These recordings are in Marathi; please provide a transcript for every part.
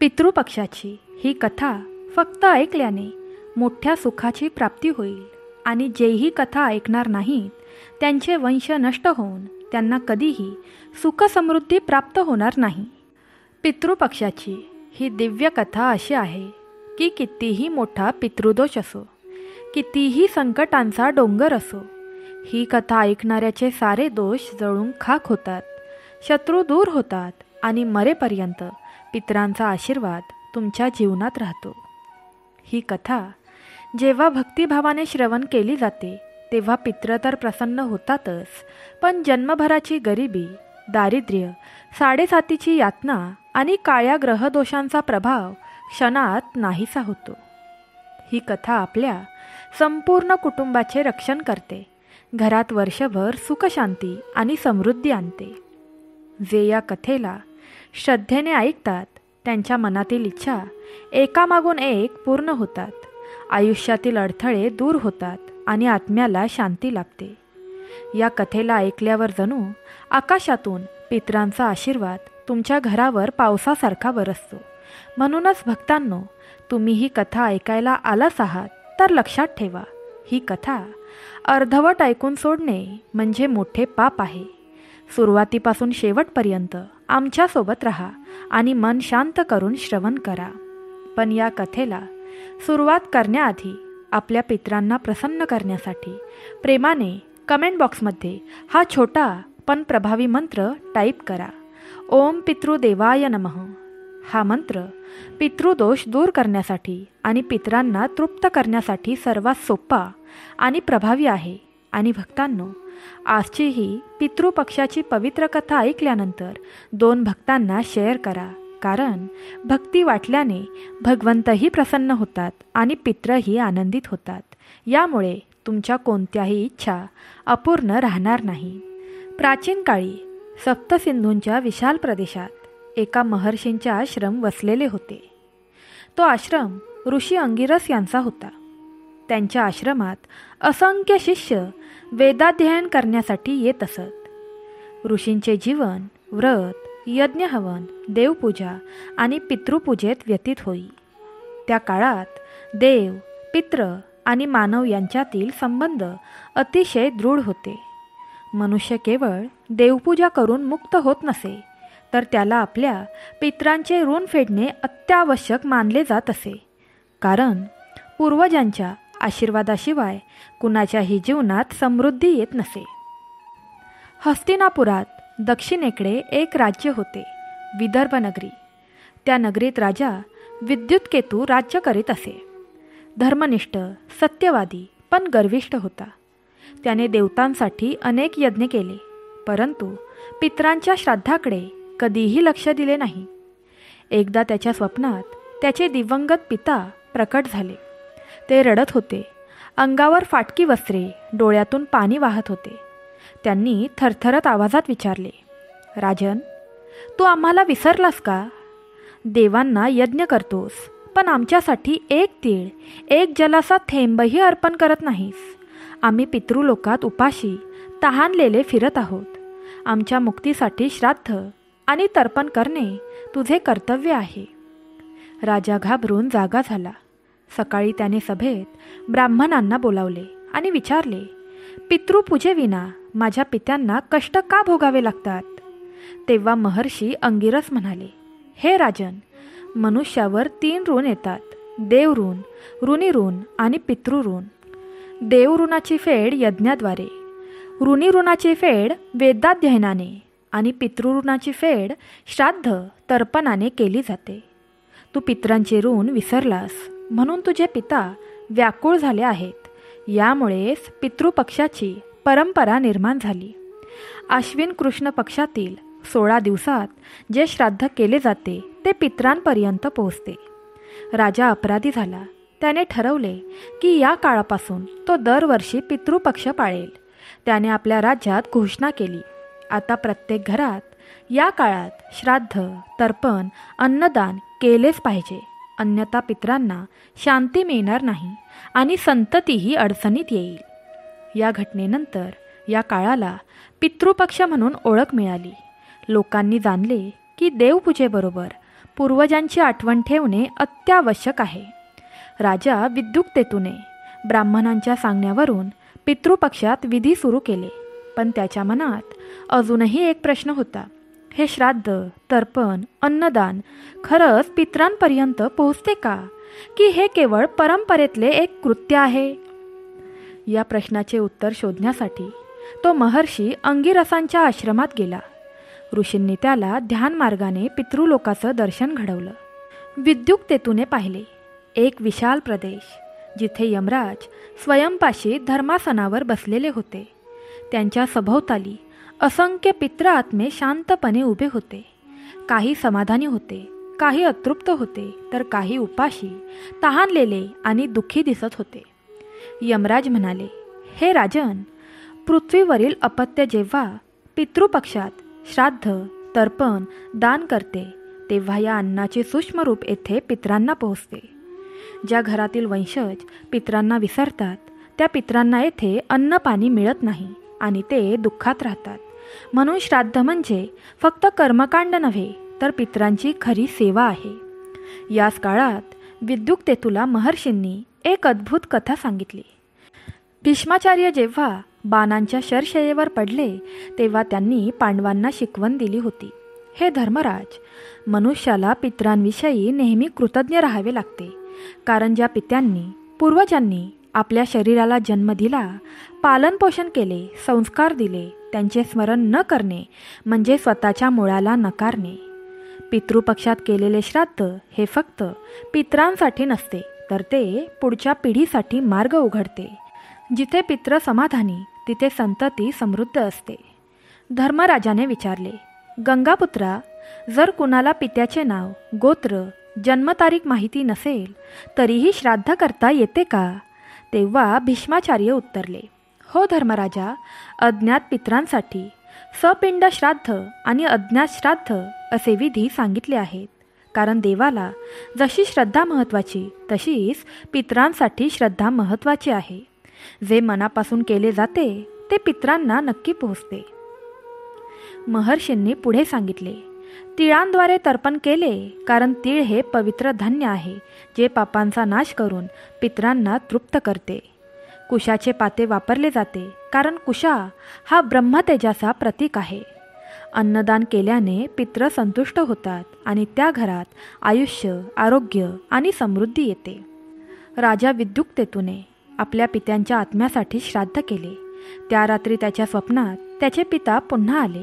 पितृपक्षाची ही कथा फक्त ऐकल्याने मोठ्या सुखाची प्राप्ती होईल आणि जेही कथा ऐकणार नाहीत त्यांचे वंश नष्ट होऊन त्यांना कधीही सुखसमृद्धी प्राप्त होणार नाही. पितृपक्षाची ही दिव्य कथा अशी आहे की कितीही मोठा पितृदोष असो, कितीही संकटांचा डोंगर असो, ही कथा ऐकणाऱ्याचे सारे दोष जळून खाक होतात, शत्रू दूर होतात आणि मरेपर्यंत पितरांचा आशीर्वाद तुमच्या जीवनात राहतो. ही कथा जेव्हा भक्तिभावाने श्रवण केली जाते तेव्हा पितृ तर प्रसन्न होतातच, पण जन्मभराची गरिबी, दारिद्र्य, साडेसातीची यातना आणि काळ्या ग्रहदोषांचा प्रभाव क्षणात नाहीसा होतो. ही कथा आपल्या संपूर्ण कुटुंबाचे रक्षण करते, घरात वर्षभर सुखशांती आणि समृद्धी आणते. जे या कथेला श्रद्धेने ऐकतात त्यांच्या मनातील इच्छा एकामागून एक पूर्ण होतात, आयुष्यातील अडथळे दूर होतात आणि आत्म्याला शांती लाभते. या कथेला ऐकल्यावर जणू आकाशातून पितरांचा आशीर्वाद तुमच्या घरावर पावसासारखा बरसतो. म्हणूनच भक्तांनो, तुम्ही ही कथा ऐकायला आलाच आहात तर लक्षात ठेवा, ही कथा अर्धवट ऐकून सोडणे म्हणजे मोठे पाप आहे. सुरुवातीपासून शेवटपर्यंत आमच्यासोबत राहा आणि मन शांत करून श्रवण करा. पण या कथेला सुरुवात करण्याआधी आपल्या पितरांना प्रसन्न करण्यासाठी प्रेमाने कमेंट बॉक्समध्ये हा छोटा पण प्रभावी मंत्र टाईप करा. ओम पितृदेवाय नमः. हा मंत्र पितृदोष दूर करण्यासाठी आणि पितरांना तृप्त करण्यासाठी सर्वात सोपा आणि प्रभावी आहे. आणि भक्तांनो, आजची ही पितृपक्षाची पवित्र कथा ऐकल्यानंतर 2 भक्तांना शेअर करा, कारण भक्ती वाटल्याने भगवंतही प्रसन्न होतात आणि पितरही आनंदित होतात. यामुळे तुमच्या कोणत्याही इच्छा अपूर्ण राहणार नाही. प्राचीन काळी सप्तसिंधूंच्या विशाल प्रदेशात एका महर्षींचे आश्रम वसलेले होते. तो आश्रम ऋषी अंगिरस यांचा होता. त्यांच्या आश्रमात असंख्य शिष्य वेदाध्ययन करण्यासाठी येत असत. ऋषींचे जीवन व्रत, यज्ञहवन, देवपूजा आणि पितृपूजेत व्यतीत होई. त्या काळात देव, पितृ आणि मानव यांच्यातील संबंध अतिशय दृढ होते. मनुष्य केवळ देवपूजा करून मुक्त होत नसे, तर त्याला आपल्या पितरांचे ऋण फेडणे अत्यावश्यक मानले जात असे, कारण पूर्वजांच्या आशीर्वादाशिवाय कुणाच्याही जीवनात समृद्धी येत नसे. हस्तिनापुरात दक्षिणेकडे एक राज्य होते, विदर्भ नगरी. त्या नगरीत राजा विद्युतकेतू राज्य करीत असे. धर्मनिष्ठ, सत्यवादी पण गर्विष्ठ होता. त्याने देवतांसाठी अनेक यज्ञ केले, परंतु पितरांच्या श्राद्धाकडे कधीही लक्ष दिले नाही. एकदा त्याच्या स्वप्नात त्याचे दिवंगत पिता प्रकट झाले. ते रडत होते. अंगावर फाटकी वस्त्रे, डोळ्यातून पाणी वाहत होते. त्यांनी थरथरत आवाजात विचारले, राजन, तू आम्हाला विसरलास का? देवांना यज्ञ करतोस, पण आमच्यासाठी एक तीळ, एक जलाचा थेंबही अर्पण करत नाहीस. आम्ही पितृलोकात उपाशी तहानलेले फिरत आहोत. आमच्या मुक्तीसाठी श्राद्ध आणि तर्पण करणे तुझे कर्तव्य आहे. राजा घाबरून जागा झाला. सकाळी त्याने सभेत ब्राह्मणांना बोलावले आणि विचारले, पितृपूजेविना माझ्या पित्यांना कष्ट का भोगावे लागतात? तेव्हा महर्षी अंगिरस म्हणाले, हे राजन, मनुष्यावर 3 ऋण येतात, देवऋण, ऋणीऋण आणि पितृऋण. देवऋणाची फेड यज्ञाद्वारे, ऋणीऋणाची फेड वेदाध्ययनाने आणि पितृऋणाची फेड श्राद्ध तर्पणाने केली जाते. तू पितरांचे ऋण विसरलास म्हणून तुझे पिता व्याकुळ झाले आहेत. यामुळेच पितृपक्षाची परंपरा निर्माण झाली. आश्विन कृष्ण पक्षातील 16 दिवसात जे श्राद्ध केले जाते ते पितरांपर्यंत पोहोचते. राजा अपराधी झाला. त्याने ठरवले की या काळापासून तो दरवर्षी पितृपक्ष पाळेल. त्याने आपल्या राज्यात घोषणा केली, आता प्रत्येक घरात या काळात श्राद्ध, तर्पण, अन्नदान केलेच पाहिजे, अन्यथा पितरांना शांती मिळणार नाही आणि संततीही अडचणीत येईल. या घटनेनंतर या काळाला पितृपक्ष म्हणून ओळख मिळाली. लोकांनी जाणले की देवपूजेबरोबर पूर्वजांची आठवण ठेवणे अत्यावश्यक आहे. राजा विद्युक्तेतूने ब्राह्मणांच्या सांगण्यावरून पितृपक्षात विधी सुरू केले. पण त्याच्या मनात अजूनही एक प्रश्न होता. हे श्राद्ध, तर्पण, अन्नदान खरंच पितरांपर्यंत पोहोचते का, की हे केवळ परंपरेतले एक कृत्य आहे? या प्रश्नाचे उत्तर शोधण्यासाठी तो महर्षी अंगिरसांच्या आश्रमात गेला. ऋषींनी त्याला ध्यान मार्गाने पितृलोकाचं दर्शन घडवलं. विद्युक्तेतूने पाहिले एक विशाल प्रदेश, जिथे यमराज स्वयंपाशी धर्मासनावर बसलेले होते. त्यांच्या सभोवताली असंख्य पितृ आत्मे शांतपणे उभे होते. काही समाधानी होते, काही अतृप्त होते, तर काही उपाशी, तहानलेले आणि दुःखी दिसत होते. यमराज म्हणाले, हे राजन, पृथ्वीवरील अपत्य जेव्हा पितृपक्षात श्राद्ध, तर्पण, दान करते, तेव्हा या अन्नाचे सूक्ष्म रूप येथे पितरांना पोहोचते. ज्या घरातील वंशज पितरांना विसरतात, त्या पितरांना येथे अन्न पाणी मिळत नाही आणि ते दुःखात राहतात. म्हणून श्राद्ध म्हणजे फक्त कर्मकांड नव्हे, तर पितरांची खरी सेवा आहे. याच काळात विद्युक्तेतूला महर्षींनी एक अद्भुत कथा सांगितली. भीष्माचार्य जेव्हा बाणांच्या शरशय्येवर पडले, तेव्हा त्यांनी पांडवांना शिकवण दिली होती. हे धर्मराज, मनुष्याला पितरांविषयी नेहमी कृतज्ञ राहावे लागते, कारण ज्या पित्यांनी, पूर्वजांनी आपल्या शरीराला जन्म दिला, पालनपोषण केले, संस्कार दिले, त्यांचे स्मरण न करणे म्हणजे स्वतःच्या मुळाला नकारणे. पितृपक्षात केलेले श्राद्ध हे फक्त पितरांसाठी नसते, तर ते पुढच्या पिढीसाठी मार्ग उघडते. जिथे पित्र समाधानी, तिथे संतती समृद्ध असते. धर्मराजाने विचारले, गंगापुत्रा, जर कुणाला पित्याचे नाव, गोत्र, जन्मतारीख माहिती नसेल, तरीही श्राद्ध करता येते का? तेव्हा भीष्माचार्य उत्तरले, हो धर्मराजा, अज्ञात पितरांसाठी सपिंड श्राद्ध आणि अज्ञात श्राद्ध असे विधी सांगितले आहेत. कारण देवाला जशी श्रद्धा महत्त्वाची, तशीच पितरांसाठी श्रद्धा महत्त्वाची आहे. जे मनापासून केले जाते ते पितरांना नक्की पोहोचते. महर्षींनी पुढे सांगितले, तिळांद्वारे तर्पण केले, कारण तीळ हे पवित्र धान्य आहे, जे पापांचा नाश करून पितरांना तृप्त करते. कुशाचे पाते वापरले जाते, कारण कुशा हा ब्रह्मतेजाचा प्रतीक आहे. अन्नदान केल्याने पित्र संतुष्ट होतात आणि त्या घरात आयुष्य, आरोग्य आणि समृद्धी येते. राजा विद्युक्तेतूने आपल्या पित्यांच्या आत्म्यासाठी श्राद्ध केले. त्या रात्री त्याच्या स्वप्नात त्याचे पिता पुन्हा आले,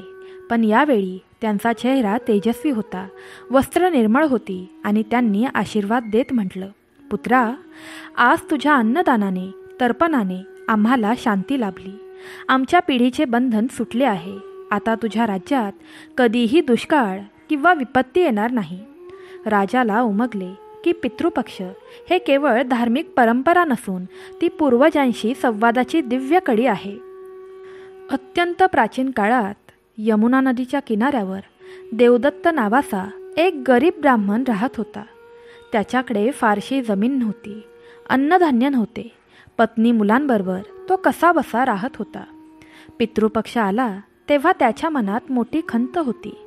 पण यावेळी त्यांचा चेहरा तेजस्वी होता, वस्त्र निर्मळ होती आणि त्यांनी आशीर्वाद देत म्हटलं, पुत्रा, आज तुझ्या अन्नदानाने, तर्पणाने आम्हाला शांती लाभली. आमच्या पिढीचे बंधन सुटले आहे. आता तुझ्या राज्यात कधीही दुष्काळ किंवा विपत्ती येणार नाही. राजाला उमगले की पितृपक्ष हे केवळ धार्मिक परंपरा नसून ती पूर्वजांशी संवादाची दिव्य कडी आहे. अत्यंत प्राचीन काळात यमुना नदीच्या किनाऱ्यावर देवदत्त नावाचा एक गरीब ब्राह्मण राहत होता. त्याच्याकडे फारशी जमीन नव्हती, अन्नधान्य नव्हते. पत्नी मुलांबरोबर तो कसाबसा राहत होता. पितृपक्ष आला तेव्हा त्याच्या मनात मोठी खंत होती.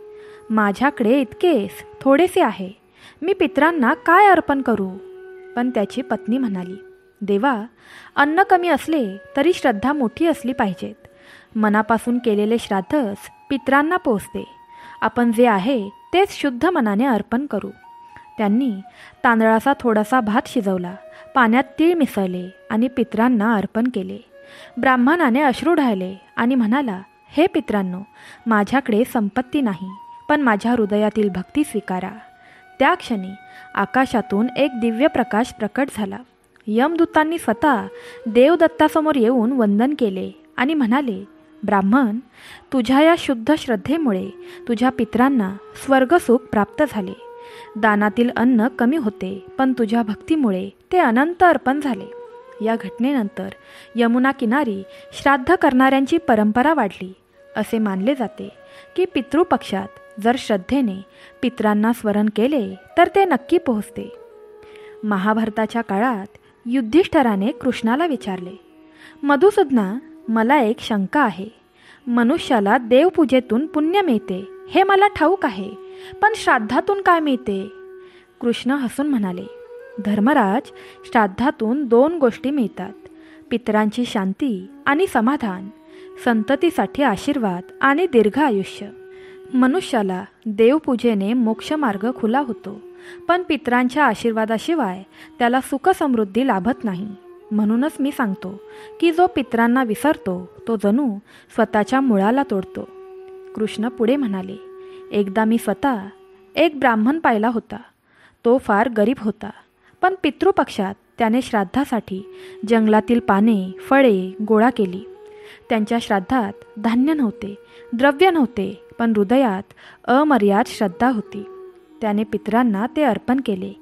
माझ्याकडे इतकेच थोडेसे आहे, मी पितरांना काय अर्पण करू? पण त्याची पत्नी म्हणाली, देवा, अन्न कमी असले तरी श्रद्धा मोठी असली पाहिजेत. मनापासून केलेले श्राद्धच पितरांना पोचते. आपण जे आहे तेच शुद्ध मनाने अर्पण करू. त्यांनी तांदळाचा थोडासा भात शिजवला, पाण्यात तीळ मिसळले आणि पितरांना अर्पण केले. ब्राह्मणाने अश्रू ढाळले आणि म्हणाला, हे पितरांनो, माझ्याकडे संपत्ती नाही, पण माझ्या हृदयातील भक्ती स्वीकारा. त्या क्षणी आकाशातून एक दिव्य प्रकाश प्रकट झाला. यमदूतांनी स्वतः देवदत्तासमोर येऊन वंदन केले आणि म्हणाले, ब्राह्मण, तुझ्या या शुद्ध श्रद्धेमुळे तुझ्या पितरांना स्वर्गसुख प्राप्त झाले. दानातील अन्न कमी होते, पण तुझ्या भक्तीमुळे ते अनंत अर्पण झाले. या घटनेनंतर यमुना किनारी श्राद्ध करणाऱ्यांची परंपरा वाढली. असे मानले जाते की पितृपक्षात जर श्रद्धेने पितरांना स्मरण केले तर ते नक्की पोहोचते. महाभारताच्या काळात युधिष्ठिराने कृष्णाला विचारले, मधुसूदना, मला एक शंका आहे. मनुष्याला देवपूजेतून पुण्य मिळते हे मला ठाऊक आहे, पण श्राद्धातून काय मिळते? कृष्ण हसून म्हणाले, धर्मराज, श्राद्धातून 2 गोष्टी मिळतात, पितरांची शांती आणि समाधान, संततीसाठी आशीर्वाद आणि दीर्घ आयुष्य. मनुष्याला देवपूजेने मोक्षमार्ग खुला होतो, पण पितरांच्या आशीर्वादाशिवाय त्याला सुखसमृद्धी लाभत नाही. म्हणूनच मी सांगतो की जो पितरांना विसरतो तो जणू स्वतःच्या मुळाला तोडतो. कृष्ण पुढे म्हणाले, एकदा मी स्वतः एक ब्राह्मण पाहिला होता. तो फार गरीब होता, पण पितृपक्षात त्याने श्राद्धासाठी जंगलातील पाने, फळे गोळा केली. त्यांच्या श्राद्धात धान्य नव्हते, द्रव्य नव्हते, पण हृदयात अमर्याद श्रद्धा होती. त्याने पितरांना ते अर्पण केले.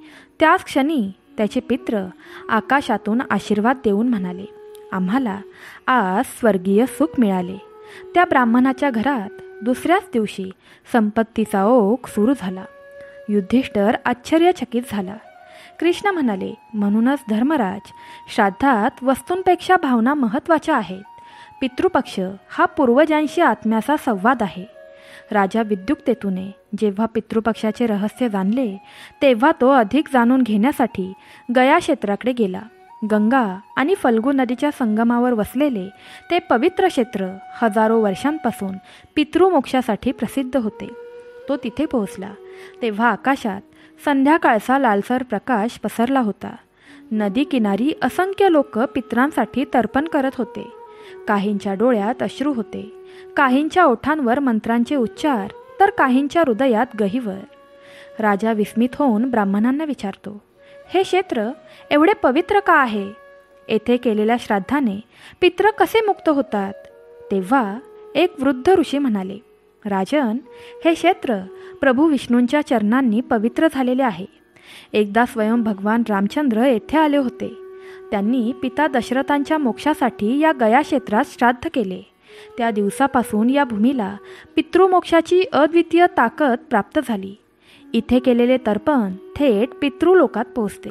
त्याच क्षणी त्याचे पित्र आकाशातून आशीर्वाद देऊन म्हणाले, आम्हाला आज स्वर्गीय सुख मिळाले. त्या ब्राह्मणाच्या घरात दुसऱ्याच दिवशी संपत्तीचा ओघ सुरू झाला. युधिष्ठिर आश्चर्यचकित झाला. कृष्ण म्हणाले, म्हणूनच धर्मराज, श्राद्धात वस्तूंपेक्षा भावना महत्त्वाच्या आहेत. पितृपक्ष हा पूर्वजांशी आत्म्याचा संवाद आहे. राजा विद्युक्तेतूने जेव्हा पितृपक्षाचे रहस्य जाणले तेव्हा तो अधिक जाणून घेण्यासाठी गया क्षेत्राकडे गेला. गंगा आणि फल्गू नदीच्या संगमावर वसलेले ते पवित्र क्षेत्र हजारो वर्षांपासून पितृमोक्षासाठी प्रसिद्ध होते. तो तिथे पोहोचला तेव्हा आकाशात संध्याकाळचा लालसर प्रकाश पसरला होता. नदी किनारी असंख्य लोक पितरांसाठी तर्पण करत होते. काहींच्या डोळ्यात अश्रू होते, काहींच्या ओठांवर मंत्रांचे उच्चार, तर काहींच्या हृदयात गहिवर. राजा विस्मित होऊन ब्राह्मणांना विचारतो, हे क्षेत्र एवढे पवित्र का आहे? येथे केलेल्या श्राद्धाने पित्र कसे मुक्त होतात? तेव्हा एक वृद्ध ऋषी म्हणाले, राजन, हे क्षेत्र प्रभू विष्णूंच्या चरणांनी पवित्र झालेले आहे. एकदा स्वयं भगवान रामचंद्र येथे आले होते. त्यांनी पिता दशरथांच्या मोक्षासाठी या गया क्षेत्रात श्राद्ध केले. त्या दिवसापासून या भूमीला पितृमोक्षाची अद्वितीय ताकद प्राप्त झाली. इथे केलेले तर्पण थेट पितृलोकात पोहोचते.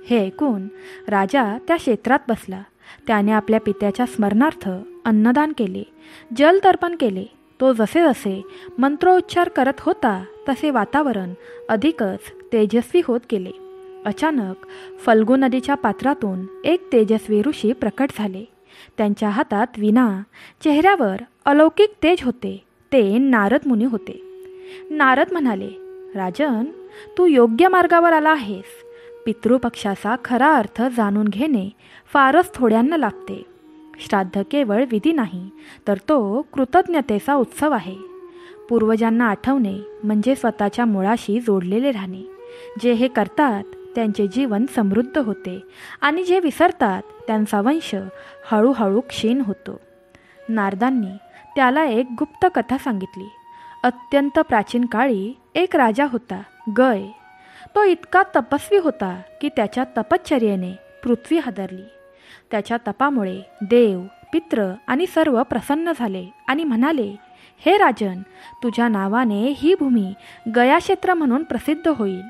हे ऐकून राजा त्या क्षेत्रात बसला. त्याने आपल्या पित्याच्या स्मरणार्थ अन्नदान केले, जल तर्पण केले. तो जसे जसे मंत्रोच्चार करत होता तसे वातावरण अधिकच तेजस्वी होत गेले. अचानक फल्गू नदीच्या पात्रातून एक तेजस्वी ऋषी प्रकट झाले. त्यांच्या हातात विणा, चेहऱ्यावर अलौकिक तेज होते. ते नारद मुनी होते. नारद म्हणाले, राजन, तू योग्य मार्गावर आला आहेस. पितृपक्षाचा खरा अर्थ जाणून घेणे फारच थोड्यांना लागते. श्राद्ध केवळ विधी नाही, तर तो कृतज्ञतेचा उत्सव आहे. पूर्वजांना आठवणे म्हणजे स्वतःच्या मुळाशी जोडलेले राहणे. जे हे करतात त्यांचे जीवन समृद्ध होते आणि जे विसरतात त्यांचा वंश हळूहळू क्षीण होतो. नारदांनी त्याला एक गुप्त कथा सांगितली. अत्यंत प्राचीन काळी एक राजा होता, गय. तो इतका तपस्वी होता की त्याच्या तपश्चर्येने पृथ्वी हादरली. त्याच्या तपामुळे देव, पित्र आणि सर्व प्रसन्न झाले आणि म्हणाले, हे राजन, तुझ्या नावाने ही भूमी गया क्षेत्र म्हणून प्रसिद्ध होईल.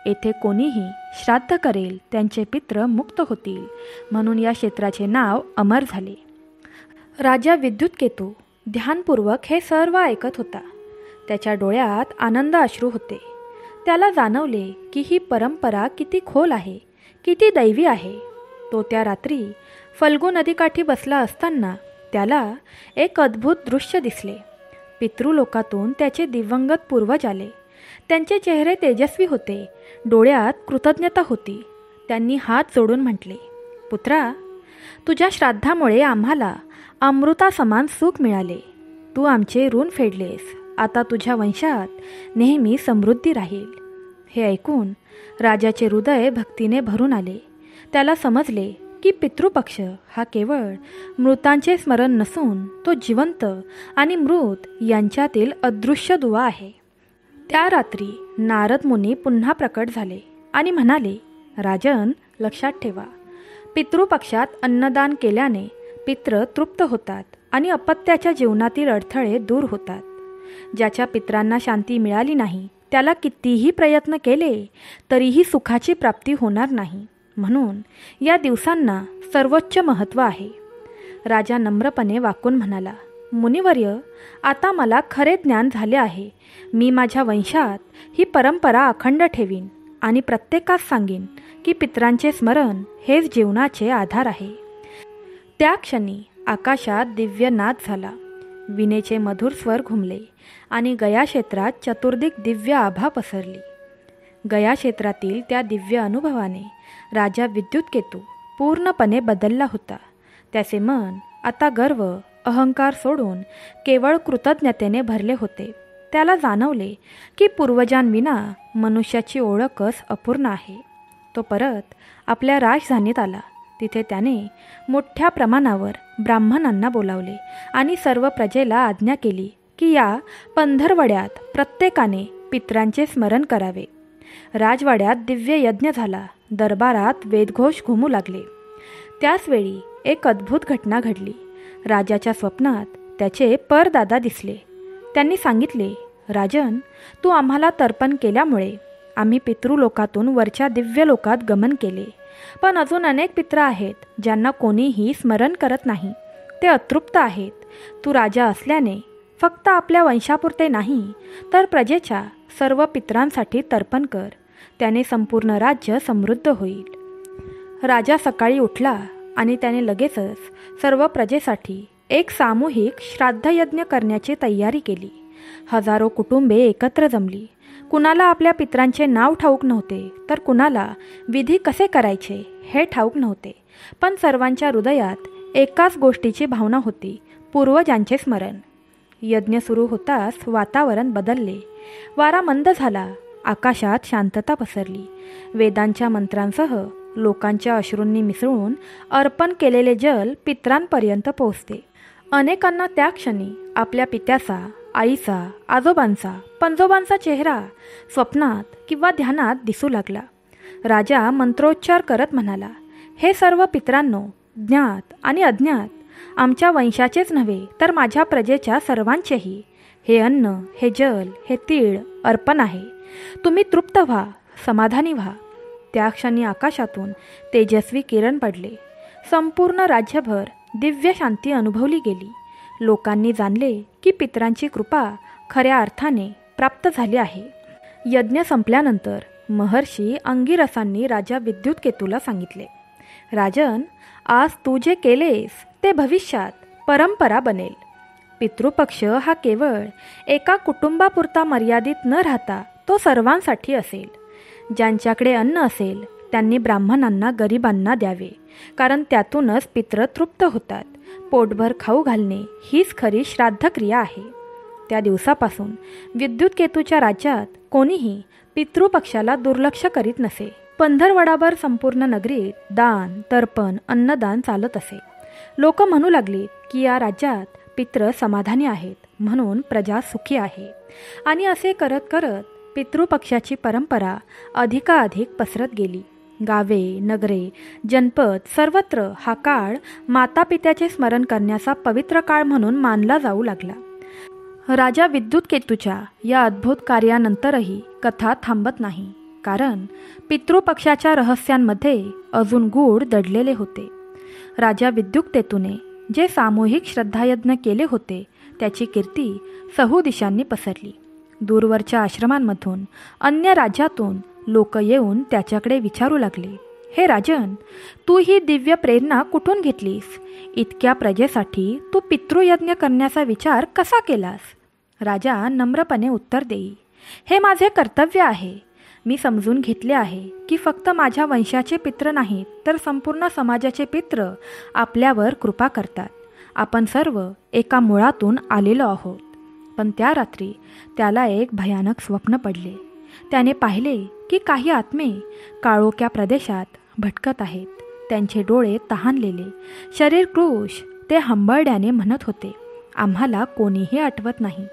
येथे कोणीही श्राद्ध करेल त्यांचे पित्र मुक्त होतील. म्हणून या क्षेत्राचे नाव अमर झाले. राजा विद्युतकेतू ध्यानपूर्वक हे सर्व ऐकत होता. त्याच्या डोळ्यात आनंद अश्रू होते. त्याला जाणवले की ही परंपरा किती खोल आहे, किती दैवी आहे. तो त्या रात्री फल्गू नदीकाठी बसला असताना त्याला एक अद्भुत दृश्य दिसले. पितृलोकातून त्याचे दिवंगत पूर्वज आले. त्यांचे चेहरे तेजस्वी होते, डोळ्यात कृतज्ञता होती. त्यांनी हात जोडून म्हटले, पुत्रा, तुझ्या श्राद्धामुळे आम्हाला अमृतासमान सुख मिळाले. तू आमचे ऋण फेडलेस. आता तुझ्या वंशात नेहमी समृद्धी राहील. हे ऐकून राजाचे हृदय भक्तीने भरून आले. त्याला समजले की पितृपक्ष हा केवळ मृतांचे स्मरण नसून तो जिवंत आणि मृत यांच्यातील अदृश्य दुवा आहे. त्या रात्री नारद मुनी पुन्हा प्रकट झाले आणि म्हणाले, राजन, लक्षात ठेवा, पितृपक्षात अन्नदान केल्याने पित्र तृप्त होतात आणि अपत्याच्या जीवनातील अडथळे दूर होतात. ज्याच्या पित्रांना शांती मिळाली नाही त्याला कितीही प्रयत्न केले तरीही सुखाची प्राप्ती होणार नाही. म्हणून या दिवसांना सर्वोच्च महत्त्व आहे. राजा नम्रपणे वाकून म्हणाला, मुनिवर्य, आता मला खरे ज्ञान झाले आहे. मी माझ्या वंशात ही परंपरा अखंड ठेवीन आणि प्रत्येकास सांगेन की पितरांचे स्मरण हेच जीवनाचे आधार आहे. त्या क्षणी आकाशात दिव्य नाद झाला. विनेचे मधुर स्वर घुमले आणि गया क्षेत्रात चतुर्दिक दिव्य आभा पसरली. गया क्षेत्रातील त्या दिव्य अनुभवाने राजा विद्युतकेतू पूर्णपणे बदलला होता. त्याचे मन आता गर्व अहंकार सोडून केवळ कृतज्ञतेने भरले होते. त्याला जाणवले की पूर्वजांविना मनुष्याची ओळखच अपूर्ण आहे. तो परत आपल्या राजधानीत आला. तिथे त्याने मोठ्या प्रमाणावर ब्राह्मणांना बोलावले आणि सर्व प्रजेला आज्ञा केली की या पंधरवड्यात प्रत्येकाने पितरांचे स्मरण करावे. राजवाड्यात दिव्य यज्ञ झाला. दरबारात वेदघोष घुमू लागले. त्याचवेळी एक अद्भुत घटना घडली. राजाच्या स्वप्नात त्याचे परदादा दिसले. त्यांनी सांगितले, राजन, तू आम्हाला तर्पण केल्यामुळे आम्ही पितृलोकातून वरच्या दिव्य लोकात गमन केले. पण अजून अनेक पित्र आहेत ज्यांना कोणीही स्मरण करत नाही. ते अतृप्त आहेत. तू राजा असल्याने फक्त आपल्या वंशापुरते नाही तर प्रजेच्या सर्व पितरांसाठी तर्पण कर. त्याने संपूर्ण राज्य समृद्ध होईल. राजा सकाळी उठला आणि त्याने लगेचच सर्व प्रजेसाठी एक सामूहिक श्राद्धयज्ञ करण्याची तयारी केली. हजारो कुटुंबे एकत्र जमली. कुणाला आपल्या पितरांचे नाव ठाऊक नव्हते तर कुणाला विधी कसे करायचे हे ठाऊक नव्हते. पण सर्वांच्या हृदयात एकाच गोष्टीची भावना होती, पूर्वजांचे स्मरण. यज्ञ सुरू होताच वातावरण बदलले. वारा मंद झाला. आकाशात शांतता पसरली. वेदांच्या मंत्रांसह लोकांच्या अश्रूंनी मिसळून अर्पण केलेले जल पितरांपर्यंत पोहोचते. अनेकांना त्या क्षणी आपल्या पित्याचा, आईचा, आजोबांचा, पणजोबांचा चेहरा स्वप्नात किंवा ध्यानात दिसू लागला. राजा मंत्रोच्चार करत म्हणाला, हे सर्व पितरांनो, ज्ञात आणि अज्ञात, आमच्या वंशाचेच नव्हे तर माझ्या प्रजेच्या सर्वांचेही हे अन्न, हे जल, हे तीळ अर्पण आहे. तुम्ही तृप्त व्हा, समाधानी व्हा. त्या क्षणी आकाशातून तेजस्वी किरण पडले. संपूर्ण राज्यभर दिव्य शांती अनुभवली गेली. लोकांनी जाणले की पितरांची कृपा खऱ्या अर्थाने प्राप्त झाली आहे. यज्ञ संपल्यानंतर महर्षी अंगिरसांनी राजा विद्युतकेतूला सांगितले, राजन, आज तू जे केलेस ते भविष्यात परंपरा बनेल. पितृपक्ष हा केवळ एका कुटुंबापुरता मर्यादित न राहता तो सर्वांसाठी असेल. ज्यांच्याकडे अन्न असेल त्यांनी ब्राह्मणांना, गरिबांना द्यावे, कारण त्यातूनच पितृ तृप्त होतात. पोटभर खाऊ घालणे हीच खरी श्राद्धक्रिया आहे. त्या दिवसापासून विद्युतकेतूच्या राज्यात कोणीही पितृपक्षाला दुर्लक्ष करीत नसे. पंधरवडाभर संपूर्ण नगरीत दान, तर्पण, अन्नदान चालत असे. लोक म्हणू लागली की या राज्यात पितृ समाधानी आहेत, म्हणून प्रजा सुखी आहे. आणि असे करत करत पितृपक्षाची परंपरा अधिकाधिक पसरत गेली. गावे, नगरे, जनपद सर्वत्र हा काळ माता पित्याचे स्मरण करण्याचा पवित्र काळ म्हणून मानला जाऊ लागला. राजा विद्युतकेतूच्या या अद्भुत कार्यानंतरही कथा थांबत नाही, कारण पितृपक्षाच्या रहस्यांमध्ये अजून गूढ दडलेले होते. राजा विद्युतकेतूने जे सामूहिक श्रद्धायज्ञ केले होते त्याची कीर्ती चहूदिशांनी पसरली. दूरवरच्या आश्रमांमधून, अन्य राज्यातून लोक येऊन त्याच्याकडे विचारू लागले, हे राजन, तू ही दिव्य प्रेरणा कुठून घेतलीस? इतक्या प्रजेसाठी तू पितृयज्ञ करण्याचा विचार कसा केलास? राजा नम्रपणे उत्तर देई, हे माझे कर्तव्य आहे. मी समजून घेतले आहे की फक्त माझ्या वंशाचे पितृ नाहीत तर संपूर्ण समाजाचे पितृ आपल्यावर कृपा करतात. आपण सर्व एका मुळातून आलेलो आहोत. पण त्या रात्री त्याला एक भयानक स्वप्न पडले. त्याने पाहिले की काही आत्मे काळोख्या प्रदेशात भटकत आहेत. त्यांचे डोळे तहानलेले, शरीर क्रूश. ते हंबरड्याने म्हणत होते, आम्हाला कोणीही आठवत नाही.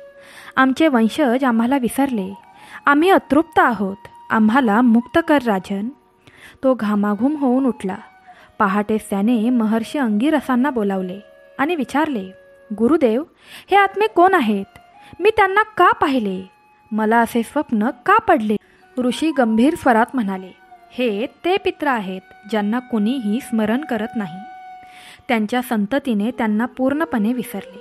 आमचे वंशज आम्हाला विसरले. आम्ही अतृप्त आहोत. आम्हाला मुक्त कर राजन. तो घामाघूम होऊन उठला. पहाटेच त्याने महर्षी अंगिरसांना बोलावले आणि विचारले, गुरुदेव, हे आत्मे कोण आहेत? मी त्यांना का पाहिले? मला असे स्वप्न का पडले? ऋषी गंभीर स्वरात म्हणाले, हे ते पित्र आहेत ज्यांना कुणीही स्मरण करत नाही. त्यांच्या संततीने त्यांना पूर्णपणे विसरले.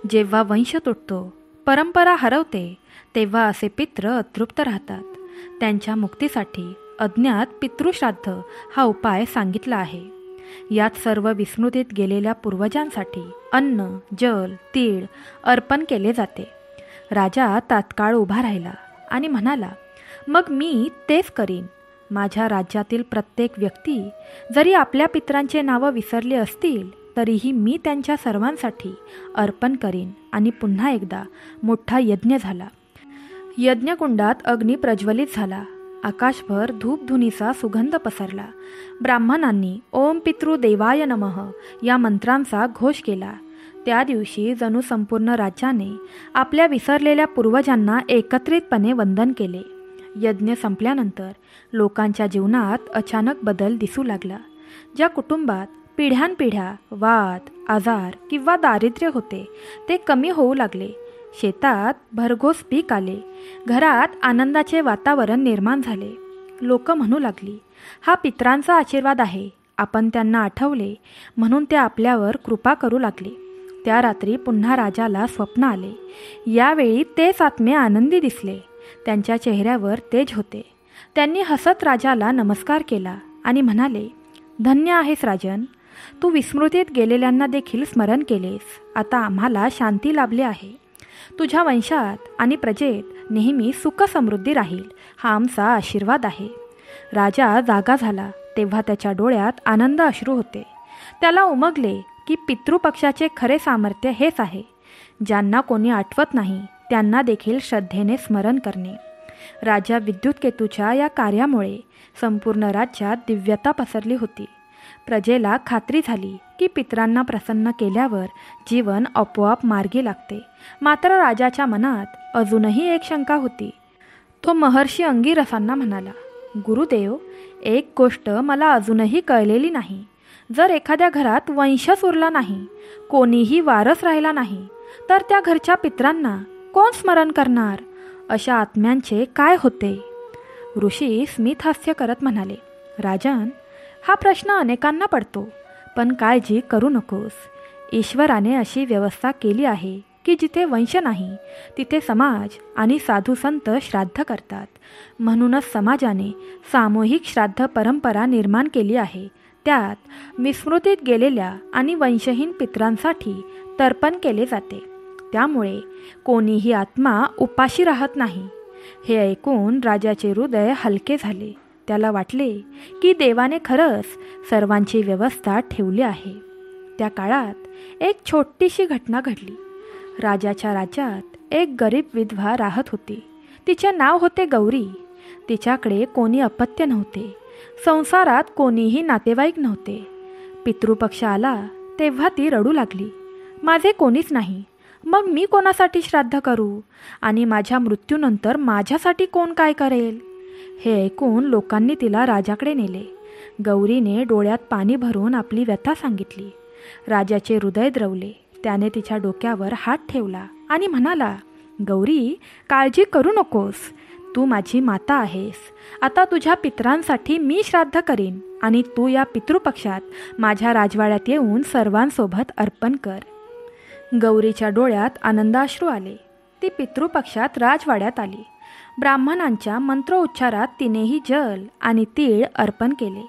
जेव्हा वंश तुटतो, परंपरा हरवते, तेव्हा असे पित्र अतृप्त राहतात. त्यांच्या मुक्तीसाठी अज्ञात पितृश्राद्ध हा उपाय सांगितला आहे. यात सर्व विस्मृतीत गेलेल्या पूर्वजांसाठी अन्न, जल, तीळ अर्पण केले जाते. राजा तात्काळ उभा राहिला आणि म्हणाला, मग मी तेच करीन. माझ्या राज्यातील प्रत्येक व्यक्ती जरी आपल्या पितरांचे नावं विसरले असतील तरीही मी त्यांच्या सर्वांसाठी अर्पण करीन. आणि पुन्हा एकदा मोठा यज्ञ झाला. यज्ञकुंडात अग्नी प्रज्वलित झाला. आकाशभर धूपधुनीचा सुगंध पसरला. ब्राह्मणांनी ओम पितृदेवाय नमः या मंत्रांचा घोष केला. त्या दिवशी जणू संपूर्ण राज्याने आपल्या विसरलेल्या पूर्वजांना एकत्रितपणे वंदन केले. यज्ञ संपल्यानंतर लोकांच्या जीवनात अचानक बदल दिसू लागला. ज्या कुटुंबात पिढ्यानपिढ्या वाद, आजार किंवा दारिद्र्य होते ते कमी होऊ लागले. शेतात भरघोस पीक आले. घरात आनंदाचे वातावरण निर्माण झाले. लोक म्हणू लागली, हा पितरांचा आशीर्वाद आहे. आपण त्यांना आठवले म्हणून ते आपल्यावर कृपा करू लागले. त्या रात्री पुन्हा राजाला स्वप्न आले. यावेळी तेच आत्मे आनंदी दिसले. त्यांच्या चेहऱ्यावर तेज होते. त्यांनी हसत राजाला नमस्कार केला आणि म्हणाले, धन्य आहेस राजन. तू विस्मृतीत गेलेल्यांना देखील स्मरण केलेस. आता आम्हाला शांती लाभली आहे. तुझ्या वंशात आणि प्रजेत नेहमी सुख समृद्धी राहील हा आमचा आशीर्वाद आहे. राजा जागा झाला तेव्हा त्याच्या डोळ्यात आनंद अश्रू होते. त्याला उमगले की पितृपक्षाचे खरे सामर्थ्य हेच आहे. ज्यांना कोणी आठवत नाही त्यांना देखील श्रद्धेने स्मरण करणे. राजा विद्युतकेतूच्या या कार्यामुळे संपूर्ण राज्यात दिव्यता पसरली होती. प्रजेला खात्री झाली की पितरांना प्रसन्न केल्यावर जीवन आपोआप मार्गी लागते. मात्र राजाच्या मनात अजूनही एक शंका होती. तो महर्षी अंगिरसांना म्हणाला, गुरुदेव, एक गोष्ट मला अजूनही कळलेली नाही. जर एखाद्या घरात वंशच उरला नाही, कोणीही वारस राहिला नाही, तर त्या घरच्या पितरांना कोण स्मरण करणार? अशा आत्म्यांचे काय होते? ऋषी स्मित हास्य करत म्हणाले, राजन, हा प्रश्न अनेकांना पडतो, पण काळजी करू नकोस. ईश्वराने अशी व्यवस्था केली आहे की जिथे वंश नाही तिथे समाज आणि साधू संत श्राद्ध करतात. म्हणूनच समाजाने सामूहिक श्राद्ध परंपरा निर्माण केली आहे. त्यात विस्मृतीत गेलेल्या आणि वंशहीन पितरांसाठी तर्पण केले जाते. त्यामुळे कोणीही आत्मा उपाशी राहत नाही. हे ऐकून राजाचे हृदय हलके झाले. त्याला वाटले की देवाने खरंच सर्वांची व्यवस्था ठेवली आहे. त्या काळात एक छोटीशी घटना घडली. राजाच्या राज्यात एक गरीब विधवा राहत होती. तिचे नाव होते गौरी. तिच्याकडे कोणी अपत्य नव्हते. संसारात कोणीही नातेवाईक नव्हते. पितृपक्ष आला तेव्हा ती रडू लागली, माझे कोणीच नाही, मग मी कोणासाठी श्राद्ध करू? आणि माझ्या मृत्यूनंतर माझ्यासाठी कोण काय करेल? हे ऐकून लोकांनी तिला राजाकडे नेले. गौरीने डोळ्यात पाणी भरून आपली व्यथा सांगितली. राजाचे हृदय द्रवले. त्याने तिच्या डोक्यावर हात ठेवला आणि म्हणाला, गौरी, काळजी करू नकोस. तू माझी माता आहेस. आता तुझ्या पितरांसाठी मी श्राद्ध करीन आणि तू या पितृपक्षात माझ्या राजवाड्यात येऊन सर्वांसोबत अर्पण कर. गौरीच्या डोळ्यात आनंदाश्रू आले. ती पितृपक्षात राजवाड्यात आली. ब्राह्मणांच्या मंत्रोच्चारात तिनेही जल आणि तीळ अर्पण केले.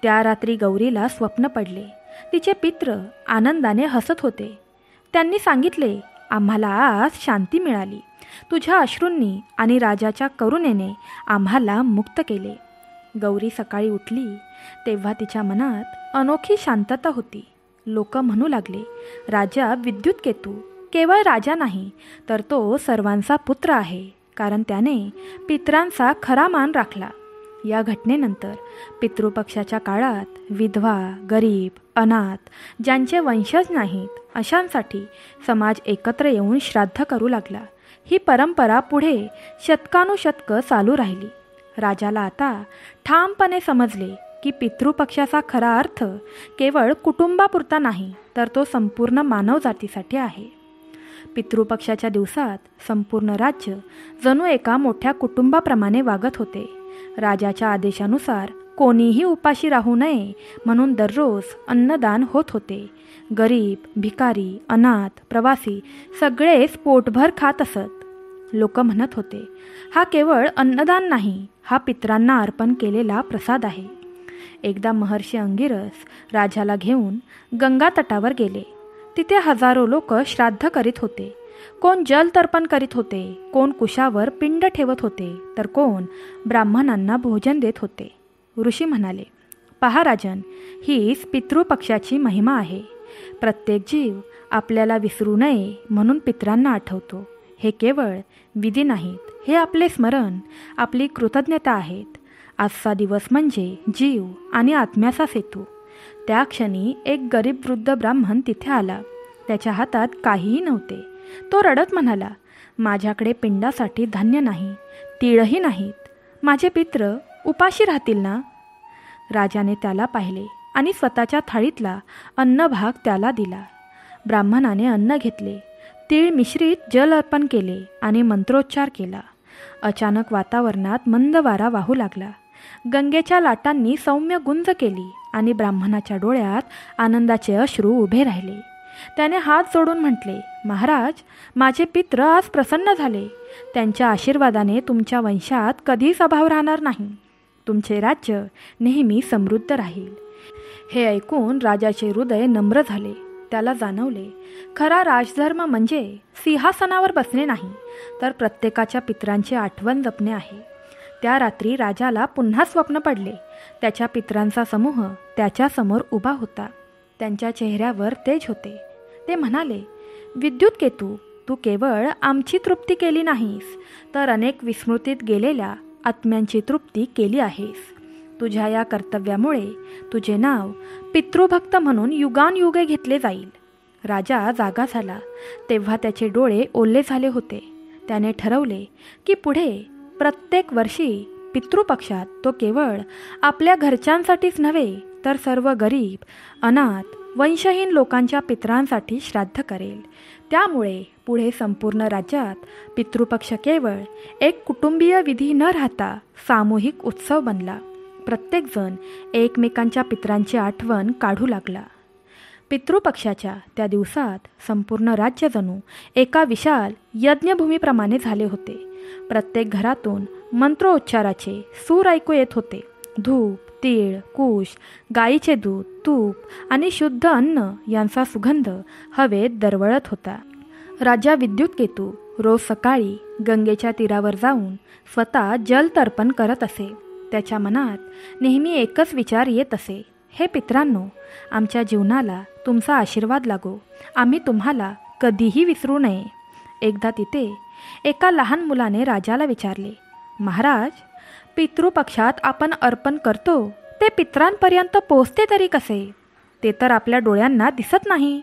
त्या रात्री गौरीला स्वप्न पडले. तिचे पित्र आनंदाने हसत होते. त्यांनी सांगितले, आम्हाला आज शांती मिळाली. तुझ्या अश्रूंनी आणि राजाच्या करुणेने आम्हाला मुक्त केले. गौरी सकाळी उठली तेव्हा तिच्या मनात अनोखी शांतता होती. लोक म्हणू लागले, राजा विद्युतकेतू केवळ राजा नाही तर तो सर्वांचा पुत्र आहे, कारण त्याने पितरांचा खरा मान राखला. या घटनेनंतर पितृपक्षाच्या काळात विधवा, गरीब, अनाथ, ज्यांचे वंशज नाहीत अशांसाठी समाज एकत्र येऊन श्राद्ध करू लागला. ही परंपरा पुढे शतकानुशतकं चालू राहिली. राजाला आता ठामपणे समजले की पितृपक्षाचा खरा अर्थ केवळ कुटुंबापुरता नाही तर तो संपूर्ण मानवजातीसाठी आहे. पितृपक्षाच्या दिवसात संपूर्ण राज्य जणू एका मोठ्या कुटुंबाप्रमाणे वागत होते. राजाच्या आदेशानुसार कोणीही उपाशी राहू नये म्हणून दररोज अन्नदान होत होते. गरीब, भिकारी, अनाथ, प्रवासी सगळेच पोटभर खात असत. लोक म्हणत होते, हा केवळ अन्नदान नाही, हा पितरांना अर्पण केलेला प्रसाद आहे. एकदा महर्षी अंगिरस राजाला घेऊन गंगा तटावर गेले. तिथे हजारो लोक श्राद्ध करीत होते. कोण जल तर्पण करीत होते, कोण कुशावर पिंड ठेवत होते, तर कोण ब्राह्मणांना भोजन देत होते. ऋषी म्हणाले, पहा राजन, हीच पितृपक्षाची महिमा आहे. प्रत्येक जीव आपल्याला विसरू नये म्हणून पितरांना आठवतो. हे केवळ विधी नाहीत, हे आपले स्मरण, आपली कृतज्ञता आहेत. आजचा दिवस म्हणजे जीव आणि आत्म्याचा सेतू. त्या क्षणी एक गरीब वृद्ध ब्राह्मण तिथे आला. त्याच्या हातात काहीही नव्हते. तो रडत म्हणाला, माझ्याकडे पिंडासाठी धान्य नाही, तीळही नाहीत. माझे पित्र उपाशी राहतील ना? राजाने त्याला पाहिले आणि स्वतःच्या थाळीतला अन्नभाग त्याला दिला. ब्राह्मणाने अन्न घेतले, तीळ मिश्रित जल अर्पण केले आणि मंत्रोच्चार केला. अचानक वातावरणात मंद वारा वाहू लागला. गंगेच्या लाटांनी सौम्य गुंज केली आणि ब्राह्मणाच्या डोळ्यात आनंदाचे अश्रू उभे राहिले. त्याने हात जोडून म्हटले, महाराज, माझे पित्र आज प्रसन्न झाले. त्यांच्या आशीर्वादाने तुमच्या वंशात कधीच अभाव राहणार नाही. तुमचे राज्य नेहमी समृद्ध राहील. हे ऐकून राजाचे हृदय नम्र झाले. त्याला जाणवले, खरा राजधर्म म्हणजे सिंहासनावर बसणे नाही, तर प्रत्येकाच्या पितरांची आठवण जपणे आहे. त्या रात्री राजाला पुन्हा स्वप्न पडले. त्याच्या पितरांचा समूह त्याच्यासमोर उभा होता. त्यांच्या चेहऱ्यावर तेज होते. ते म्हणाले, विद्युत केतू, तू केवळ आमची तृप्ती केली नाहीस, तर अनेक विस्मृतीत गेलेल्या आत्म्यांची तृप्ती केली आहेस. तुझ्या या कर्तव्यामुळे तुझे नाव पितृभक्त म्हणून युगानयुगे घेतले जाईल. राजा जागा झाला. तेव्हा त्याचे डोळे ओले झाले होते. त्याने ठरवले की पुढे प्रत्येक वर्षी पितृपक्षात तो केवळ आपल्या घरच्यांसाठीच नव्हे, तर सर्व गरीब, अनाथ, वंशहीन लोकांच्या पितरांसाठी श्राद्ध करेल. त्यामुळे पुढे संपूर्ण राज्यात पितृपक्ष केवळ एक कुटुंबीय विधी न राहता सामूहिक उत्सव बनला. प्रत्येकजण एकमेकांच्या पितरांची आठवण काढू लागला. पितृपक्षाच्या त्या दिवसात संपूर्ण राज्य जणू एका विशाल यज्ञभूमीप्रमाणे झाले होते. प्रत्येक घरातून मंत्रोच्चाराचे सूर ऐकू येत होते. धूप, तीळ, कुश, गाईचे दूध, तूप आणि शुद्ध अन्न यांचा सुगंध हवेत दरवळत होता. राजा विद्युत केतू रोज सकाळी गंगेच्या तीरावर जाऊन स्वतः जल तर्पण करत असे. त्याच्या मनात नेहमी एकच विचार येत असे, हे पितरांनो, आमच्या जीवनाला तुमचा आशीर्वाद लागो. आम्ही तुम्हाला कधीही विसरू नये. एकदा तिथे एका लहान मुलाने राजाला विचारले, महाराज, पितृपक्षात आपण अर्पण करतो ते पितरांपर्यंत पोचते तरी कसे? ते तर आपल्या डोळ्यांना दिसत नाही.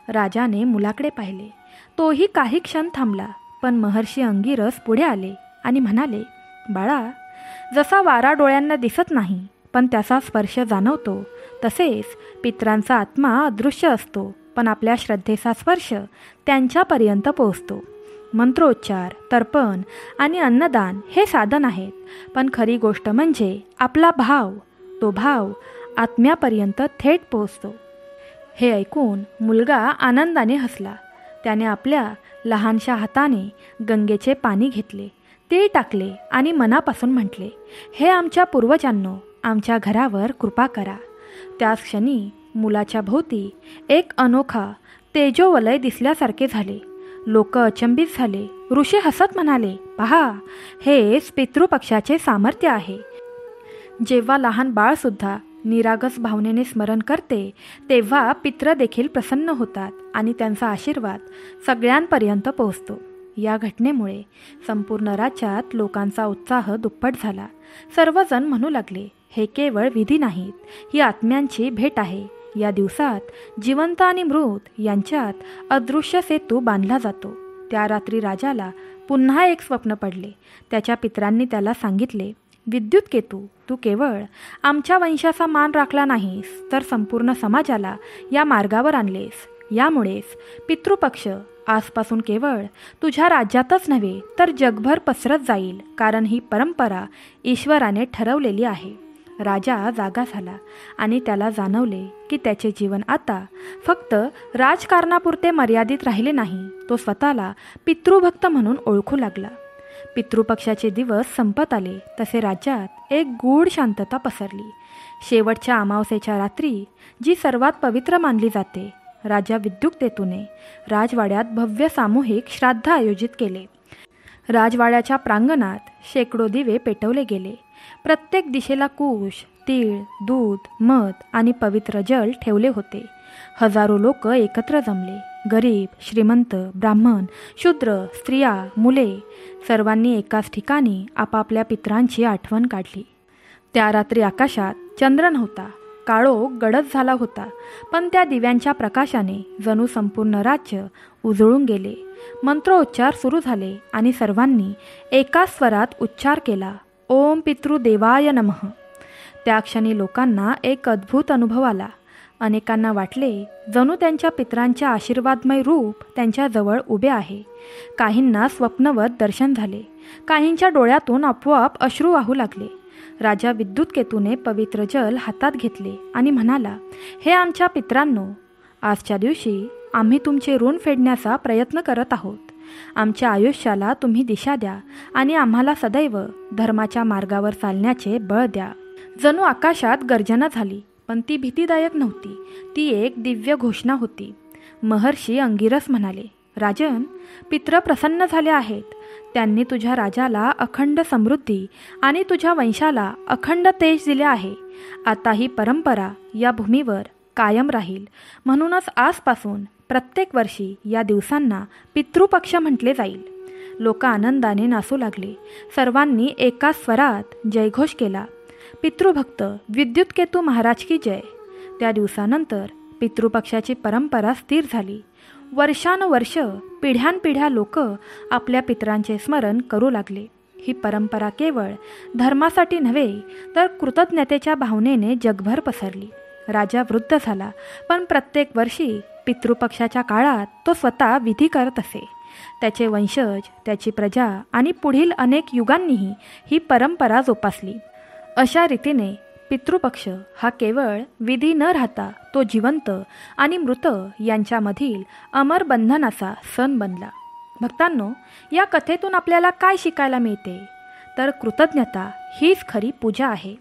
राजाने मुलाकडे पाहिले. तोही काही क्षण थांबला, पण महर्षी अंगिरस पुढे आले आणि म्हणाले, बाळा, जसा वारा डोळ्यांना दिसत नाही पण त्याचा स्पर्श जाणवतो, तसेच पितरांचा आत्मा अदृश्य असतो, पण आपल्या श्रद्धेचा स्पर्श त्यांच्यापर्यंत पोहोचतो. मंत्रोच्चार, तर्पण आणि अन्नदान हे साधन आहेत, पण खरी गोष्ट म्हणजे आपला भाव. तो भाव आत्म्यापर्यंत थेट पोहोचतो. हे ऐकून मुलगा आनंदाने हसला. त्याने आपल्या लहानशा हाताने गंगेचे पाणी घेतले, तीळ टाकले आणि मनापासून म्हटले, हे आमच्या पूर्वजांनो, आमच्या घरावर कृपा करा. त्याच क्षणी मुलाच्या भोवती एक अनोखा तेजोवलय दिसल्यासारखे झाले. लोक अचंबित झाले. ऋषी हसत म्हणाले, पहा, हेच पितृपक्षाचे सामर्थ्य आहे. जेव्हा लहान बाळसुद्धा निरागस भावनेने स्मरण करते, तेव्हा पित्र देखील प्रसन्न होतात आणि त्यांचा आशीर्वाद सगळ्यांपर्यंत पोहोचतो. या घटनेमुळे संपूर्ण राज्यात लोकांचा उत्साह दुप्पट झाला. सर्वजण म्हणू लागले, हे केवळ विधी नाहीत, ही आत्म्यांची भेट आहे. या दिवसात जिवंत आणि मृत यांच्यात अदृश्य सेतू बांधला जातो. त्या रात्री राजाला पुन्हा एक स्वप्न पडले. त्याच्या पितरांनी त्याला सांगितले, विद्युत केतू, तू केवळ आमच्या वंशाचा मान राखला नाहीस, तर संपूर्ण समाजाला या मार्गावर आणलेस. यामुळेच पितृपक्ष आजपासून केवळ तुझ्या राज्यातच नव्हे, तर जगभर पसरत जाईल, कारण ही परंपरा ईश्वराने ठरवलेली आहे. राजा जागा झाला आणि त्याला जाणवले की त्याचे जीवन आता फक्त राजकारणापुरते मर्यादित राहिले नाही. तो स्वतःला पितृभक्त म्हणून ओळखू लागला. पितृपक्षाचे दिवस संपत आले तसे राज्यात एक गूढ शांतता पसरली. शेवटच्या अमावस्येच्या रात्री, जी सर्वात पवित्र मानली जाते, राजा विद्युक्तेतूने राजवाड्यात भव्य सामूहिक श्राद्ध आयोजित केले. राजवाड्याच्या प्रांगणात शेकडो दिवे पेटवले गेले. प्रत्येक दिशेला कुश, तीळ, दूध, मध आणि पवित्र जल ठेवले होते. हजारो लोक एकत्र जमले. गरीब, श्रीमंत, ब्राह्मण, शूद्र, स्त्रिया, मुले सर्वांनी एकाच ठिकाणी आपापल्या पितरांची आठवण काढली. त्या रात्री आकाशात चंद्र नव्हता. काळोख गडद झाला होता, पण त्या दिव्यांच्या प्रकाशाने जणू संपूर्ण राज्य उजळून गेले. मंत्रोच्चार सुरू झाले आणि सर्वांनी एकाच स्वरात उच्चार केला, ओम पितृदेवाय नमः. त्या क्षणी लोकांना एक अद्भुत अनुभव आला. अनेकांना वाटले जणू त्यांच्या पितरांचे आशीर्वादमय रूप त्यांच्याजवळ उभे आहे. काहींना स्वप्नवत दर्शन झाले. काहींच्या डोळ्यातून आपोआप अश्रू वाहू लागले. राजा विद्युतकेतूने पवित्र जल हातात घेतले आणि म्हणाला, हे आमच्या पितरांनो, आजच्या दिवशी आम्ही तुमचे ऋण फेडण्याचा प्रयत्न करत आहोत. आमच्या आयुष्याला तुम्ही दिशा द्या आणि आम्हाला सदैव धर्माच्या मार्गावर चालण्याचे बळ द्या. जणू आकाशात गर्जना झाली, पण ती भीतीदायक नव्हती. ती एक दिव्य घोषणा होती. महर्षी अंगिरस म्हणाले, राजन, पित्र प्रसन्न झाले आहेत. त्यांनी तुझ्या राजाला अखंड समृद्धी आणि तुझ्या वंशाला अखंड तेज दिले आहे. आता ही परंपरा या भूमीवर कायम राहील. म्हणूनच आजपासून प्रत्येक वर्षी या दिवसांना पितृपक्ष म्हटले जाईल. लोक आनंदाने नाचू लागले. सर्वांनी एकाच स्वरात जयघोष केला, पितृभक्त विद्युतकेतू महाराज की जय. त्या दिवसानंतर पितृपक्षाची परंपरा स्थिर झाली. वर्षानुवर्ष, पिढ्यानपिढ्या लोक आपल्या पितरांचे स्मरण करू लागले. ही परंपरा केवळ धर्मासाठी नव्हे, तर कृतज्ञतेच्या भावनेने जगभर पसरली. राजा वृद्ध झाला, पण प्रत्येक वर्षी पितृपक्षाच्या काळात तो स्वतः विधी करत असे. त्याचे वंशज, त्याची प्रजा आणि पुढील अनेक युगांनीही ही परंपरा जोपासली. अशा रीतीने पितृपक्ष हा केवळ विधी न राहता तो जिवंत आणि मृत यांच्यामधील अमर बंधनाचा सण बनला. भक्तांनो, या कथेतून आपल्याला काय शिकायला मिळते? तर कृतज्ञता हीच खरी पूजा आहे.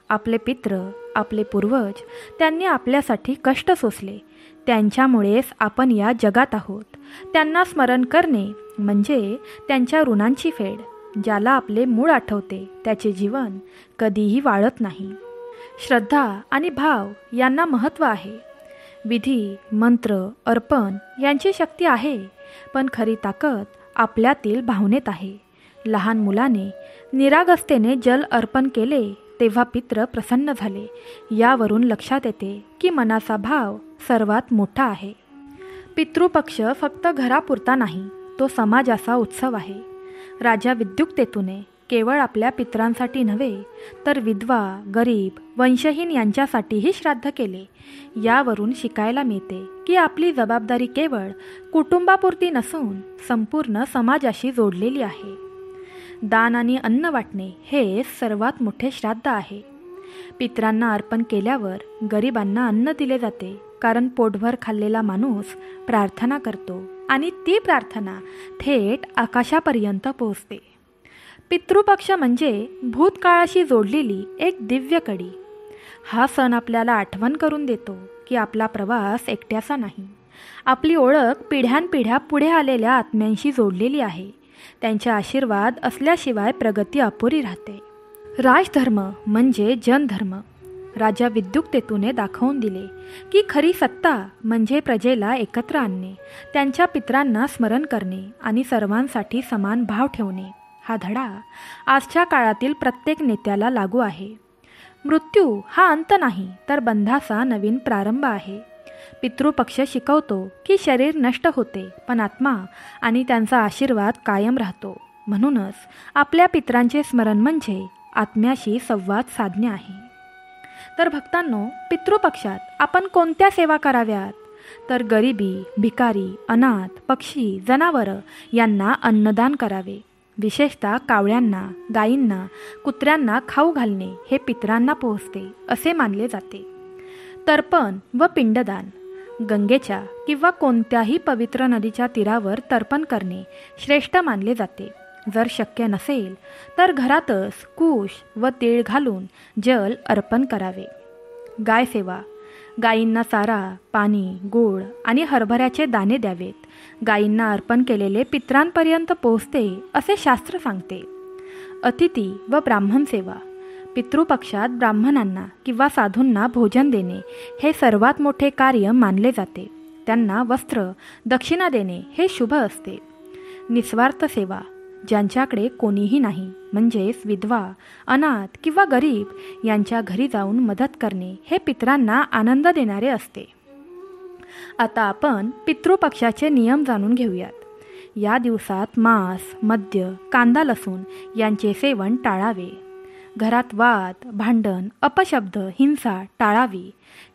आपले पित्र, आपले पूर्वज, त्यांनी आपल्यासाठी कष्ट सोसले. त्यांच्यामुळेच आपण या जगात आहोत. त्यांना स्मरण करणे म्हणजे त्यांच्या ऋणांची फेड. ज्याला आपले मूळ आठवते त्याचे जीवन कधीही वाळत नाही. श्रद्धा आणि भाव यांना महत्त्व आहे. विधी, मंत्र, अर्पण यांची शक्ती आहे, पण खरी ताकद आपल्यातील भावनेत आहे. लहान मुलाने निरागसतेने जल अर्पण केले तेव्हा पित्र प्रसन्न झाले. यावरून लक्षात येते की मनाचा भाव सर्वात मोठा आहे. पितृपक्ष फक्त घरापुरता नाही, तो समाजाचा उत्सव आहे. राजा विद्युक्तेतूने केवळ आपल्या पितरांसाठी नव्हे, तर विधवा, गरीब, वंशहीन यांच्यासाठीही श्राद्ध केले. यावरून शिकायला मिळते की आपली जबाबदारी केवळ कुटुंबापुरती नसून संपूर्ण समाजाशी जोडलेली आहे. दान आणि अन्न वाटणे हे सर्वात मोठे श्राद्ध आहे. पितरांना अर्पण केल्यावर गरिबांना अन्न दिले जाते, कारण पोटभर खाल्लेला माणूस प्रार्थना करतो आणि ती प्रार्थना थेट आकाशापर्यंत पोहोचते. पितृपक्ष म्हणजे भूतकाळाशी जोडलेली एक दिव्य कडी. हा सण आपल्याला आठवण करून देतो की आपला प्रवास एकट्याचा नाही. आपली ओळख पिढ्यानपिढ्या पुढे आलेल्या आत्म्यांशी जोडलेली आहे. त्यांचे आशीर्वाद असल्याशिवाय प्रगती अपुरी राहते. राजधर्म म्हणजे जनधर्म. राजा विद्युक्तेतूने दाखवून दिले की खरी सत्ता म्हणजे प्रजेला एकत्र आणणे, त्यांच्या पितरांना स्मरण करणे आणि सर्वांसाठी समान भाव ठेवणे. हा धडा आजच्या काळातील प्रत्येक नेत्याला लागू आहे. मृत्यू हा अंत नाही, तर बंधाचा नवीन प्रारंभ आहे. पितृपक्ष शिकवतो की शरीर नष्ट होते, पण आत्मा आणि त्यांचा आशीर्वाद कायम राहतो. म्हणूनच आपल्या पितरांचे स्मरण म्हणजे आत्म्याशी संवाद साधणे आहे. तर भक्तांनो, पितृपक्षात आपण कोणत्या सेवा कराव्यात? तर गरिबी, भिकारी, अनाथ, पक्षी, जनावरं यांना अन्नदान करावे. विशेषतः कावळ्यांना, गायींना, कुत्र्यांना खाऊ घालणे हे पितरांना पोहोचते असे मानले जाते. तर्पण व पिंडदान. गंगेच्या किंवा कोणत्याही पवित्र नदीच्या तीरावर तर्पण करणे श्रेष्ठ मानले जाते. जर शक्य नसेल तर घरातच कुश व तीळ घालून जल अर्पण करावे. गाय सेवा. गायींना चारा, पाणी, गूळ आणि हरभऱ्याचे दाणे द्यावेत. गायींना अर्पण केलेले पितरांपर्यंत पोहोचते असे शास्त्र सांगते. अतिथी व ब्राह्मण सेवा. पितृपक्षात ब्राह्मणांना किंवा साधूंना भोजन देणे हे सर्वात मोठे कार्य मानले जाते. त्यांना वस्त्र, दक्षिणा देणे हे शुभ असते. निस्वार्थ सेवा. ज्यांच्याकडे कोणीही नाही म्हणजेच विधवा, अनाथ किंवा गरीब यांच्या घरी जाऊन मदत करणे हे पितरांना आनंद देणारे असते. आता आपण पितृपक्षाचे नियम जाणून घेऊयात. या दिवसात मांस, मद्य, कांदा, लसूण यांचे सेवन टाळावे. घरात वाद, भांडण, अपशब्द, हिंसा टाळावी.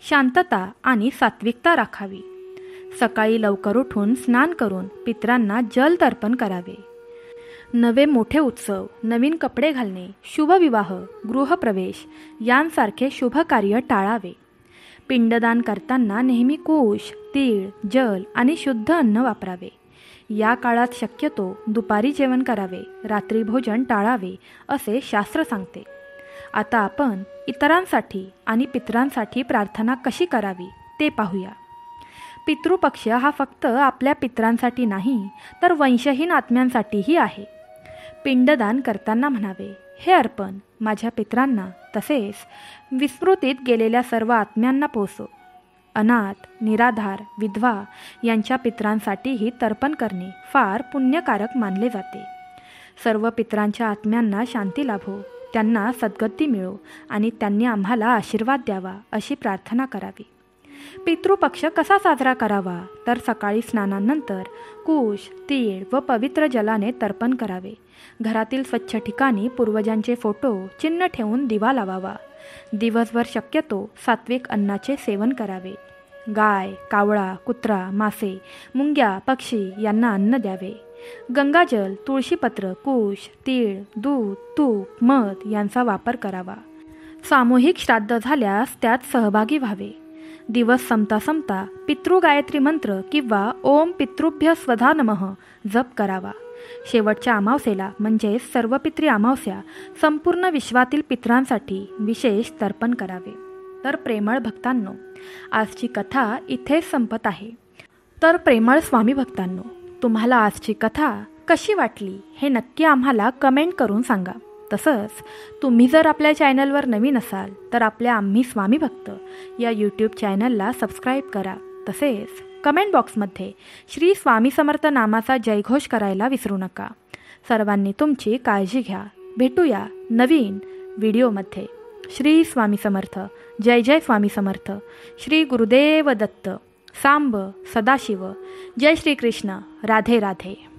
शांतता आणि सात्विकता राखावी. सकाळी लवकर उठून स्नान करून पितरांना जल तर्पण करावे. नवे मोठे उत्सव, नवीन कपडे घालणे, शुभविवाह, गृहप्रवेश यांसारखे शुभ कार्य टाळावे. पिंडदान करताना नेहमी कुश, तीळ, जल आणि शुद्ध अन्न वापरावे. या काळात शक्यतो दुपारी जेवण करावे, रात्री भोजन टाळावे असे शास्त्र सांगते. आता आपण इतरांसाठी आणि पितरांसाठी प्रार्थना कशी करावी ते पाहूया. पितृपक्ष हा फक्त आपल्या पितरांसाठी नाही तर वंशहीन आत्म्यांसाठीही आहे. पिंडदान करताना म्हणावे, हे अर्पण माझ्या पितरांना तसेच विस्मृतीत गेलेल्या सर्व आत्म्यांना पोचो. अनाथ, निराधार, विधवा यांच्या पितरांसाठीही तर्पण करणे फार पुण्यकारक मानले जाते. सर्व पितरांच्या आत्म्यांना शांती लाभो, त्यांना सद्गती मिळो आणि त्यांनी आम्हाला आशीर्वाद द्यावा अशी प्रार्थना करावी. पितृपक्ष कसा साजरा करावा तर सकाळी स्नानानंतर कुश, तीळ व पवित्र जलाने तर्पण करावे. घरातील स्वच्छ ठिकाणी पूर्वजांचे फोटो, चिन्ह ठेवून दिवा लावावा. दिवसभर शक्यतो सात्विक अन्नाचे सेवन करावे. गाय, कावळा, कुत्रा, मासे, मुंग्या, पक्षी यांना अन्न द्यावे. गंगाजल, तुळशीपत्र, कुश, तीळ, दूध, तूप, मध यांचा वापर करावा. सामूहिक श्राद्ध झाल्यास त्यात सहभागी व्हावे. दिवस संपता संपता पितृगायत्री मंत्र किंवा ओम पितृभ्य स्वधा नमः जप करावा. शेवटच्या अमावस्येला म्हणजे सर्वपित्री अमावस्या संपूर्ण विश्वातील पितरांसाठी विशेष तर्पण करावे. तर प्रेमळ भक्तांनो, आजची कथा इथेच संपत आहे. तर प्रेमळ स्वामी भक्तांनो, तुम्हाला आजची कथा कशी वाटली हे नक्की आम्हाला कमेंट करून सांगा. तसंच तुम्ही जर आपल्या चॅनलवर नवीन असाल तर आपल्या आम्ही स्वामी भक्त या यूट्यूब चॅनलला सबस्क्राईब करा. तसेच कमेंट बॉक्समध्ये श्री स्वामी समर्थ नामाचा जयघोष करायला विसरू नका. सर्वांनी तुमची काळजी घ्या. भेटूया नवीन व्हिडिओमध्ये. श्री स्वामी समर्थ. जय जय स्वामी समर्थ. श्री गुरुदेव दत्त. सांब सदाशिव. जय श्री कृष्ण. राधे राधे.